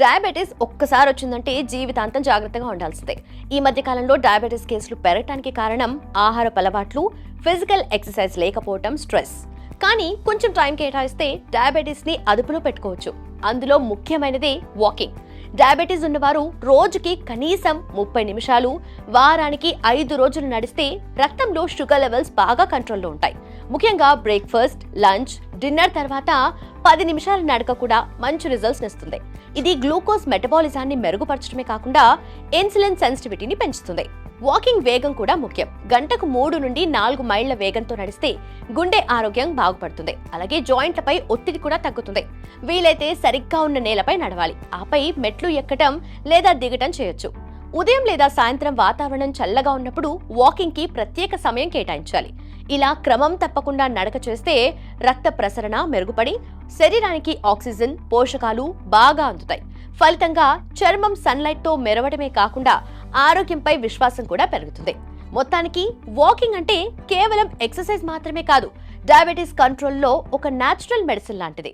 Diabetes ఒక్కసారి వచ్చిందంటే జీవితాంతం జాగ్రత్తగా ఉండాల్సిందే. ఈ మధ్య కాలంలో డయాబెటీస్ కేసులు పెరగటానికి కారణం ఆహారపు అలవాట్లు, ఫిజికల్ ఎక్సర్సైజ్ లేకపోవటం, స్ట్రెస్. కానీ కొంచెం టైం కేటాయిస్తే డయాబెటీస్ ని అదుపులో పెట్టుకోవచ్చు. అందులో ముఖ్యమైనది వాకింగ్. డయాబెటీస్ ఉన్నవారు రోజుకి కనీసం 30 నిమిషాలు, వారానికి 5 రోజులు నడిస్తే రక్తంలో షుగర్ లెవెల్స్ బాగా కంట్రోల్లో ఉంటాయి. ముఖ్యంగా బ్రేక్ఫాస్ట్, లంచ్, డిన్నర్ తర్వాత 10 నిమిషాల నడక కూడా మంచి రిజల్ట్స్ ఇస్తుంది. ఇది గ్లూకోజ్ మెటబాలిజాన్ని మెరుగుపరచడమే కాకుండా ఇన్సులిన్ సెన్సిటివిటీని పెంచుతుంది. వాకింగ్ వేగం కూడా ముఖ్యం. గంటకు 3 నుండి 4 మైళ్ల వేగంతో నడిస్తే గుండె ఆరోగ్యం బాగుపడుతుంది. అలాగే జాయింట్లపై ఒత్తిడి కూడా తగ్గుతుంది. వీలైతే సరిగ్గా ఉన్న నేలపై నడవాలి. ఆపై మెట్లు ఎక్కటం లేదా దిగటం చేయొచ్చు. ఉదయం లేదా సాయంత్రం వాతావరణం చల్లగా ఉన్నప్పుడు వాకింగ్ కి ప్రత్యేక సమయం కేటాయించాలి. ఇలా క్రమం తప్పకుండా నడక చేస్తే రక్త ప్రసరణ మెరుగుపడి శరీరానికి ఆక్సిజన్, పోషకాలు బాగా అందుతాయి. ఫలితంగా చర్మం సన్లైట్ తో మెరవడమే కాకుండా ఆరోగ్యంపై విశ్వాసం కూడా పెరుగుతుంది. మొత్తానికి వాకింగ్ అంటే కేవలం ఎక్సర్సైజ్ మాత్రమే కాదు, డయాబెటీస్ కంట్రోల్లో ఒక నేచురల్ మెడిసిన్ లాంటిది.